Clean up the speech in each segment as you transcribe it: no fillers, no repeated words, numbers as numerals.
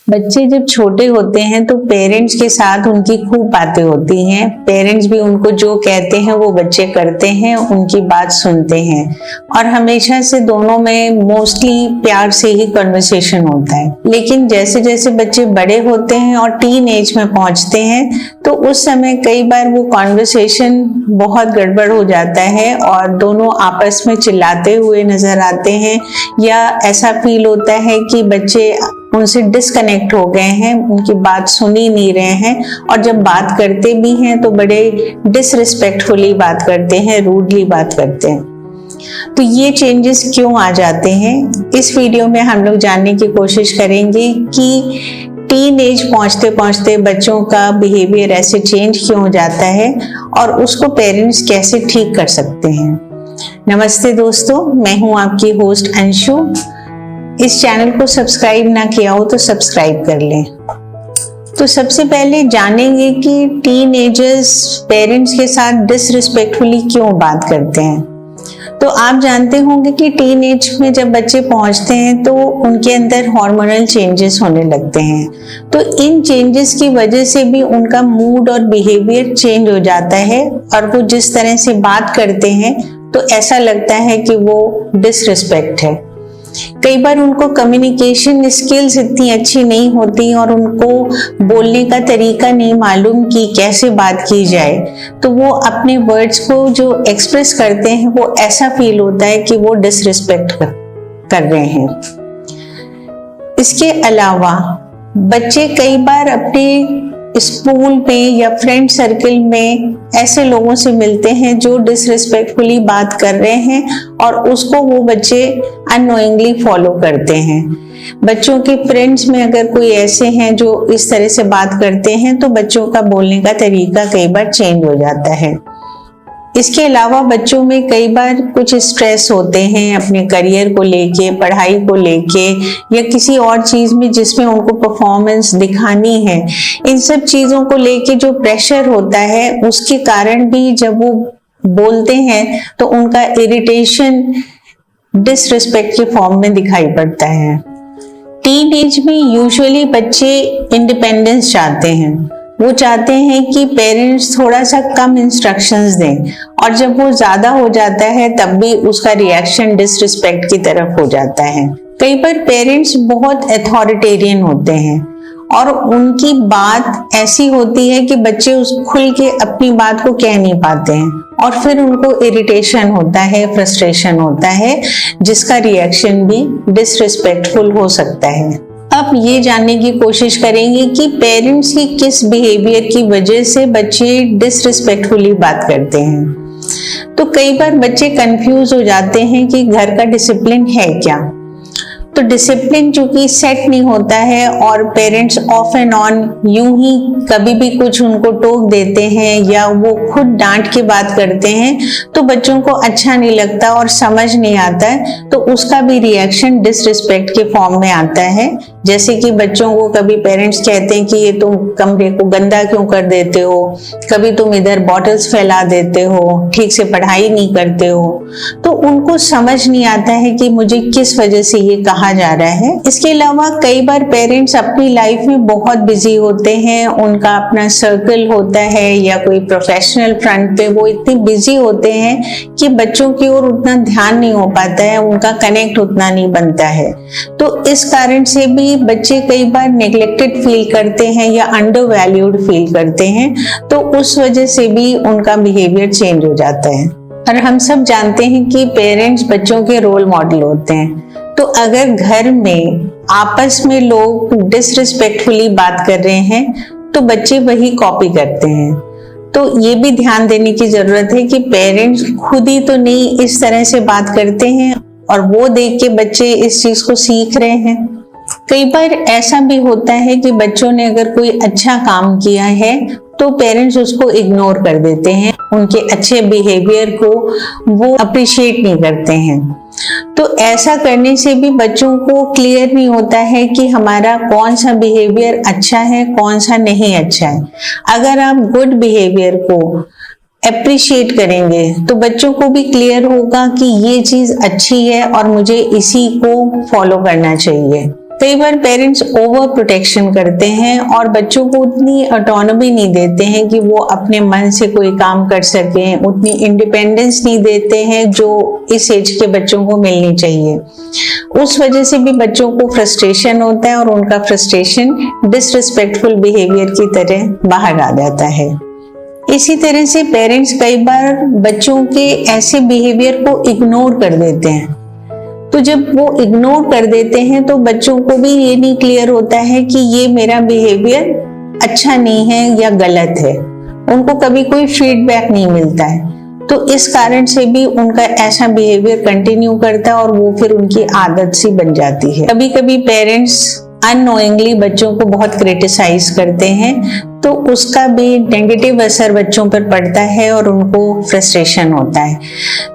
बच्चे जब छोटे होते हैं तो पेरेंट्स के साथ उनकी खूब बातें होती हैं। पेरेंट्स भी उनको जो कहते हैं वो बच्चे करते हैं, उनकी बात सुनते हैं और हमेशा से दोनों में मोस्टली प्यार से ही कन्वर्सेशन होता है। लेकिन जैसे जैसे बच्चे बड़े होते हैं और टीन एज में पहुंचते हैं तो उस समय कई बार वो कन्वर्सेशन बहुत गड़बड़ हो जाता है और दोनों आपस में चिल्लाते हुए नजर आते हैं, या ऐसा फील होता है कि बच्चे उनसे डिस्कनेक्ट हो गए हैं, उनकी बात सुन ही नहीं रहे हैं और जब बात करते भी हैं तो बड़े डिसरिस्पेक्टफुली बात करते हैं, रूडली बात करते हैं। तो ये चेंजेस क्यों आ जाते हैं, इस वीडियो में हम लोग जानने की कोशिश करेंगे कि टीन एज पहुंचते पहुंचते बच्चों का बिहेवियर ऐसे चेंज क्यों हो जाता है और उसको पेरेंट्स कैसे ठीक कर सकते हैं। नमस्ते दोस्तों, मैं हूं आपकी होस्ट अंशु। इस चैनल को सब्सक्राइब ना किया हो तो सब्सक्राइब कर लें। तो सबसे पहले जानेंगे कि टीन एजर्स पेरेंट्स के साथ डिसरिस्पेक्टफुली क्यों बात करते हैं। तो आप जानते होंगे कि टीन एज में जब बच्चे पहुंचते हैं तो उनके अंदर हार्मोनल चेंजेस होने लगते हैं। तो इन चेंजेस की वजह से भी उनका मूड और बिहेवियर चेंज हो जाता है और वो जिस तरह से बात करते हैं तो ऐसा लगता है कि वो डिसरिस्पेक्ट है। कई बार उनको कम्युनिकेशन स्किल्स इतनी अच्छी नहीं होती और उनको बोलने का तरीका नहीं मालूम कि कैसे बात की जाए, तो वो अपने वर्ड्स को जो एक्सप्रेस करते हैं वो ऐसा फील होता है कि वो डिसरिस्पेक्ट कर रहे हैं। इसके अलावा बच्चे कई बार अपने स्कूल में या फ्रेंड सर्कल में ऐसे लोगों से मिलते हैं जो डिसरिस्पेक्टफुली बात कर रहे हैं और उसको वो बच्चे अननोइंगली फॉलो करते हैं। बच्चों के फ्रेंड्स में अगर कोई ऐसे हैं जो इस तरह से बात करते हैं तो बच्चों का बोलने का तरीका कई बार चेंज हो जाता है। इसके अलावा बच्चों में कई बार कुछ स्ट्रेस होते हैं अपने करियर को लेके, पढ़ाई को लेके या किसी और चीज में जिसमें उनको परफॉर्मेंस दिखानी है। इन सब चीजों को लेके जो प्रेशर होता है उसके कारण भी जब वो बोलते हैं तो उनका इरिटेशन डिसरिस्पेक्ट के फॉर्म में दिखाई पड़ता है। टीन एज में यूजुअली बच्चे इंडिपेंडेंस चाहते हैं। वो चाहते हैं कि पेरेंट्स थोड़ा सा कम इंस्ट्रक्शंस दें और जब वो ज्यादा हो जाता है तब भी उसका रिएक्शन डिसरिस्पेक्ट की तरफ हो जाता है। कई बार पेरेंट्स बहुत अथॉरिटेरियन होते हैं और उनकी बात ऐसी होती है कि बच्चे उस खुल के अपनी बात को कह नहीं पाते हैं और फिर उनको इरिटेशन होता है, फ्रस्ट्रेशन होता है, जिसका रिएक्शन भी डिसरिस्पेक्टफुल हो सकता है। अब ये जानने की कोशिश करेंगे कि पेरेंट्स की किस बिहेवियर की वजह से बच्चे डिसरिस्पेक्टफुली बात करते हैं। तो कई बार बच्चे कंफ्यूज हो जाते हैं कि घर का डिसिप्लिन है क्या। तो डिसिप्लिन चूंकि सेट नहीं होता है और पेरेंट्स ऑफ एंड ऑन यूं ही कभी भी कुछ उनको टोक देते हैं या वो खुद डांट के बात करते हैं तो बच्चों को अच्छा नहीं लगता और समझ नहीं आता है, तो उसका भी रिएक्शन डिसरिस्पेक्ट के फॉर्म में आता है। जैसे कि बच्चों को कभी पेरेंट्स कहते हैं कि ये तुम कमरे को गंदा क्यों कर देते हो, कभी तुम इधर बॉटल्स फैला देते हो, ठीक से पढ़ाई नहीं करते हो, तो उनको समझ नहीं आता है कि मुझे किस वजह से ये कहा जा रहा है। इसके अलावा कई बार पेरेंट्स अपनी लाइफ में बहुत बिजी होते हैं, उनका अपना सर्कल होता है या कोई प्रोफेशनल फ्रंट पे वो इतने बिजी होते हैं कि बच्चों की ओर उतना ध्यान नहीं हो पाता है, उनका कनेक्ट उतना नहीं बनता है। तो इस कारण से भी बच्चे कई बार नेग्लेक्टेड फील करते हैं या अंडर वैल्यूड फील करते हैं, तो उस वजह से भी उनका बिहेवियर चेंज हो जाता है। और हम सब जानते हैं कि पेरेंट्स बच्चों के रोल मॉडल होते हैं। तो अगर घर में आपस में लोग डिसरिस्पेक्टफुली बात कर रहे हैं तो बच्चे वही कॉपी करते हैं। तो ये भी ध्यान देने की जरूरत है कि पेरेंट्स खुद ही तो नहीं इस तरह से बात करते हैं और वो देख के बच्चे इस चीज को सीख रहे हैं। कई बार ऐसा भी होता है कि बच्चों ने अगर कोई अच्छा काम किया है तो पेरेंट्स उसको इग्नोर कर देते हैं, उनके अच्छे बिहेवियर को वो अप्रिशिएट नहीं करते हैं। तो ऐसा करने से भी बच्चों को क्लियर नहीं होता है कि हमारा कौन सा बिहेवियर अच्छा है, कौन सा नहीं अच्छा है। अगर आप गुड बिहेवियर को अप्रिशिएट करेंगे तो बच्चों को भी क्लियर होगा कि ये चीज अच्छी है और मुझे इसी को फॉलो करना चाहिए। कई बार पेरेंट्स ओवर प्रोटेक्शन करते हैं और बच्चों को उतनी ऑटोनॉमी नहीं देते हैं कि वो अपने मन से कोई काम कर सकें, उतनी इंडिपेंडेंस नहीं देते हैं जो इस एज के बच्चों को मिलनी चाहिए। उस वजह से भी बच्चों को फ्रस्ट्रेशन होता है और उनका फ्रस्ट्रेशन डिसरिस्पेक्टफुल बिहेवियर की तरह बाहर आ जाता है। इसी तरह से पेरेंट्स कई बार बच्चों के ऐसे बिहेवियर को इग्नोर कर देते हैं। तो जब वो इग्नोर कर देते हैं तो बच्चों को भी ये नहीं क्लियर होता है कि ये मेरा बिहेवियर अच्छा नहीं है या गलत है। उनको कभी कोई फीडबैक नहीं मिलता है, तो इस कारण से भी उनका ऐसा बिहेवियर कंटिन्यू करता है और वो फिर उनकी आदत सी बन जाती है। कभी कभी पेरेंट्स अननोइंगली बच्चों को बहुत क्रिटिसाइज करते हैं, तो उसका भी नेगेटिव असर बच्चों पर पड़ता है और उनको फ्रस्ट्रेशन होता है।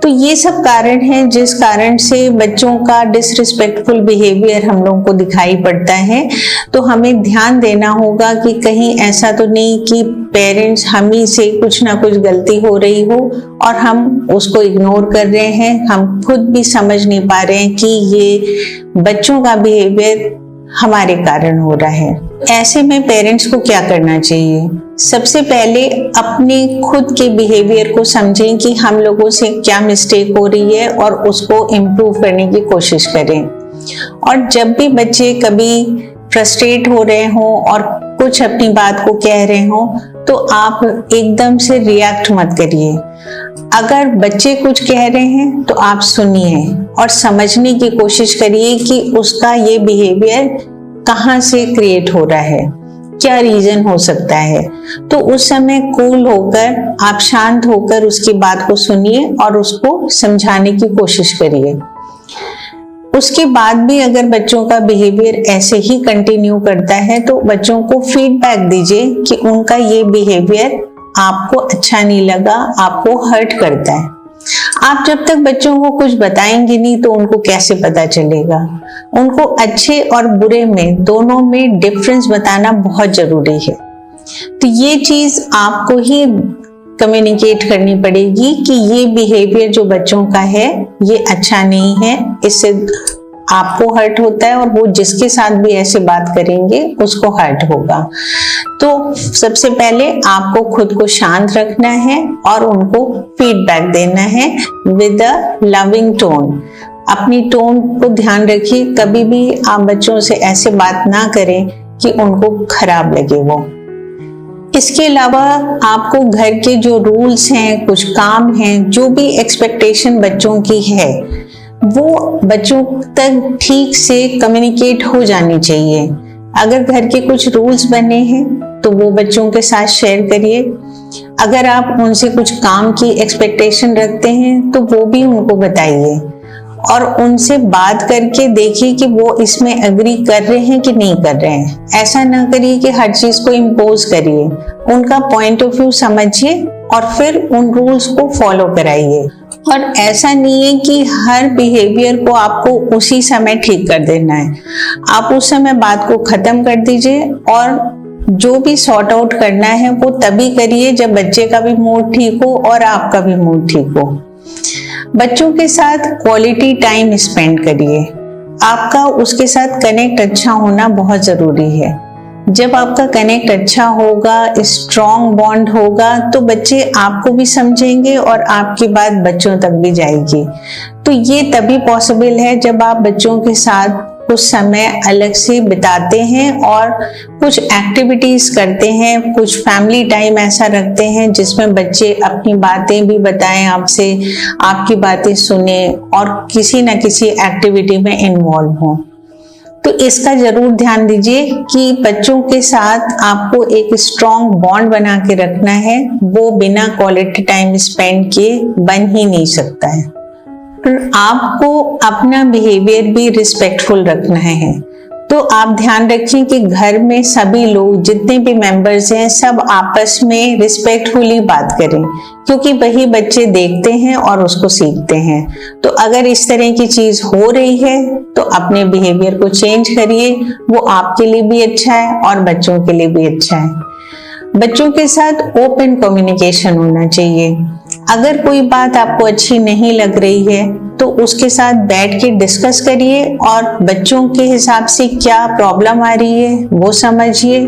तो ये सब कारण हैं जिस कारण से बच्चों का डिसरिस्पेक्टफुल बिहेवियर हम लोगों को दिखाई पड़ता है। तो हमें ध्यान देना होगा कि कहीं ऐसा तो नहीं कि पेरेंट्स हम ही से कुछ ना कुछ गलती हो रही हो और हम उसको इग्नोर कर रहे हैं, हम खुद भी समझ नहीं पा रहे हैं कि ये बच्चों का बिहेवियर हमारे कारण हो रहा है। ऐसे में पेरेंट्स को क्या करना चाहिए? सबसे पहले अपने खुद के बिहेवियर को समझें कि हम लोगों से क्या मिस्टेक हो रही है और उसको इम्प्रूव करने की कोशिश करें। और जब भी बच्चे कभी फ्रस्ट्रेट हो रहे हों और कुछ अपनी बात को कह रहे हों, तो आप एकदम से रिएक्ट मत करिए। अगर बच्चे कुछ कह रहे हैं तो आप सुनिए और समझने की कोशिश करिए कि उसका ये बिहेवियर कहाँ से क्रिएट हो रहा है, क्या रीजन हो सकता है। तो उस समय कूल होकर आप शांत होकर उसकी बात को सुनिए और उसको समझाने की कोशिश करिए। उसके बाद भी अगर बच्चों का बिहेवियर ऐसे ही कंटिन्यू करता है तो बच्चों को फीडबैक दीजिए कि उनका ये बिहेवियर आपको अच्छा नहीं लगा, आपको हर्ट करता है। आप जब तक बच्चों को कुछ बताएंगे नहीं तो उनको कैसे पता चलेगा। उनको अच्छे और बुरे में दोनों में डिफरेंस बताना बहुत जरूरी है। तो ये चीज आपको ही कम्युनिकेट करनी पड़ेगी कि ये बिहेवियर जो बच्चों का है ये अच्छा नहीं है, इससे आपको हर्ट होता है और वो जिसके साथ भी ऐसे बात करेंगे उसको हर्ट होगा। तो सबसे पहले आपको खुद को शांत रखना है और उनको फीडबैक देना है विद अ लविंग टोन। अपनी टोन को ध्यान रखिए, कभी भी आप बच्चों से ऐसे बात ना करें कि उनको खराब लगे वो। इसके अलावा आपको घर के जो रूल्स हैं, कुछ काम हैं, जो भी एक्सपेक्टेशन बच्चों की है वो बच्चों तक ठीक से कम्युनिकेट हो जानी चाहिए। अगर घर के कुछ रूल्स बने हैं तो वो बच्चों के साथ शेयर करिए। अगर आप उनसे कुछ काम की एक्सपेक्टेशन रखते हैं तो वो भी उनको बताइए और उनसे बात करके देखिए कि वो इसमें एग्री कर रहे हैं कि नहीं कर रहे हैं। ऐसा ना करिए कि हर चीज को इम्पोज करिए, उनका पॉइंट ऑफ व्यू समझिए और फिर उन रूल्स को फॉलो कराइए। और ऐसा नहीं है कि हर बिहेवियर को आपको उसी समय ठीक कर देना है। आप उस समय बात को खत्म कर दीजिए और जो भी सॉर्ट आउट करना है वो तभी करिए जब बच्चे का भी मूड ठीक हो और आपका भी मूड ठीक हो। बच्चों के साथ क्वालिटी टाइम स्पेंड करिए। आपका उसके साथ कनेक्ट अच्छा होना बहुत जरूरी है। जब आपका कनेक्ट अच्छा होगा, स्ट्रॉन्ग बॉन्ड होगा, तो बच्चे आपको भी समझेंगे और आपकी बात बच्चों तक भी जाएगी। तो ये तभी पॉसिबल है जब आप बच्चों के साथ कुछ समय अलग से बिताते हैं और कुछ एक्टिविटीज करते हैं, कुछ फैमिली टाइम ऐसा रखते हैं जिसमें बच्चे अपनी बातें भी बताएं आपसे, आपकी बातें सुने और किसी न किसी एक्टिविटी में इन्वॉल्व हों। तो इसका जरूर ध्यान दीजिए कि बच्चों के साथ आपको एक स्ट्रॉन्ग बॉन्ड बना के रखना है, वो बिना क्वालिटी टाइम स्पेंड किए बन ही नहीं सकता है। आपको अपना बिहेवियर भी रिस्पेक्टफुल रखना है। तो आप ध्यान रखिए कि घर में सभी लोग, जितने भी मेंबर्स हैं, सब आपस में रिस्पेक्टफुली बात करें, क्योंकि वही बच्चे देखते हैं और उसको सीखते हैं। तो अगर इस तरह की चीज हो रही है तो अपने बिहेवियर को चेंज करिए, वो आपके लिए भी अच्छा है और बच्चों के लिए भी अच्छा है। बच्चों के साथ ओपन कम्युनिकेशन होना चाहिए। अगर कोई बात आपको अच्छी नहीं लग रही है तो उसके साथ बैठ के डिस्कस करिए और बच्चों के हिसाब से क्या प्रॉब्लम आ रही है वो समझिए।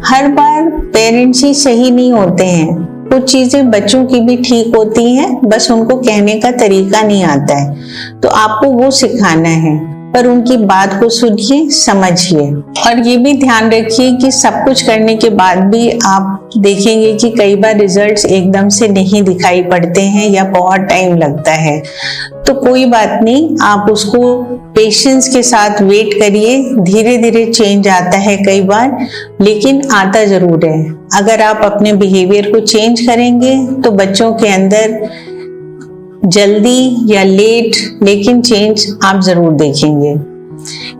हर बार पेरेंट्स ही सही नहीं होते हैं, कुछ चीजें बच्चों की भी ठीक होती हैं, बस उनको कहने का तरीका नहीं आता है, तो आपको वो सिखाना है। पर उनकी बात को सुनिए, समझिए और ये भी ध्यान रखिए कि सब कुछ करने के बाद भी आप देखेंगे कि कई बार रिजल्ट्स एकदम से नहीं दिखाई पड़ते हैं या बहुत टाइम लगता है, तो कोई बात नहीं, आप उसको पेशेंस के साथ वेट करिए। धीरे धीरे चेंज आता है कई बार, लेकिन आता जरूर है। अगर आप अपने बिहेवियर को चेंज करेंगे तो बच्चों के अंदर जल्दी या लेट लेकिन चेंज आप जरूर देखेंगे।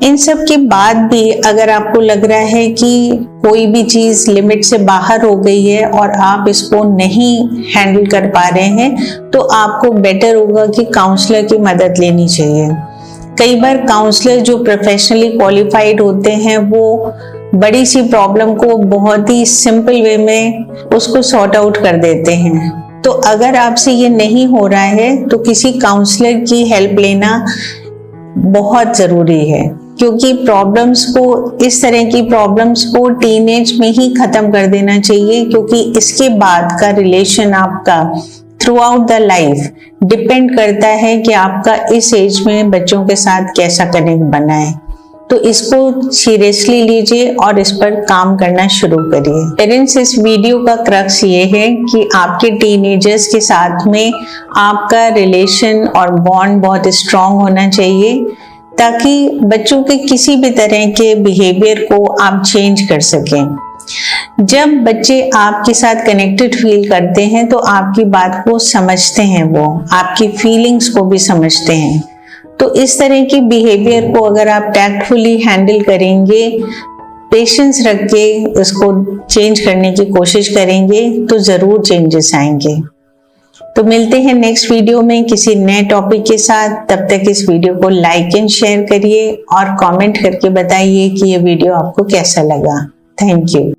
इन सब के बाद भी अगर आपको लग रहा है कि कोई भी चीज लिमिट से बाहर हो गई है और आप इसको नहीं हैंडल कर पा रहे हैं, तो आपको बेटर होगा कि काउंसलर की मदद लेनी चाहिए। कई बार काउंसलर जो प्रोफेशनली क्वालिफाइड होते हैं वो बड़ी सी प्रॉब्लम को बहुत ही सिंपल वे में उसको सॉर्ट आउट कर देते हैं। तो अगर आपसे ये नहीं हो रहा है तो किसी काउंसलर की हेल्प लेना बहुत जरूरी है, क्योंकि प्रॉब्लम्स को, इस तरह की प्रॉब्लम्स को टीनेज में ही खत्म कर देना चाहिए, क्योंकि इसके बाद का रिलेशन आपका through out the life depend करता है कि आपका इस एज में बच्चों के साथ कैसा कनेक्ट बना है। तो इसको सीरियसली लीजिए और इस पर काम करना शुरू करिए। पेरेंट्स, इस वीडियो का क्रक्स ये है कि आपके टीनेजर्स के साथ में आपका रिलेशन और बॉन्ड बहुत स्ट्रांग होना चाहिए, ताकि बच्चों के किसी भी तरह के बिहेवियर को आप चेंज कर सकें। जब बच्चे आपके साथ कनेक्टेड फील करते हैं तो आपकी बात को समझते हैं, वो आपकी फीलिंग्स को भी समझते हैं। तो इस तरह की बिहेवियर को अगर आप टैक्टफुली हैंडल करेंगे, पेशेंस रख के उसको चेंज करने की कोशिश करेंगे, तो जरूर चेंजेस आएंगे। तो मिलते हैं नेक्स्ट वीडियो में किसी नए टॉपिक के साथ। तब तक इस वीडियो को लाइक एंड शेयर करिए और कमेंट करके बताइए कि ये वीडियो आपको कैसा लगा। Thank you.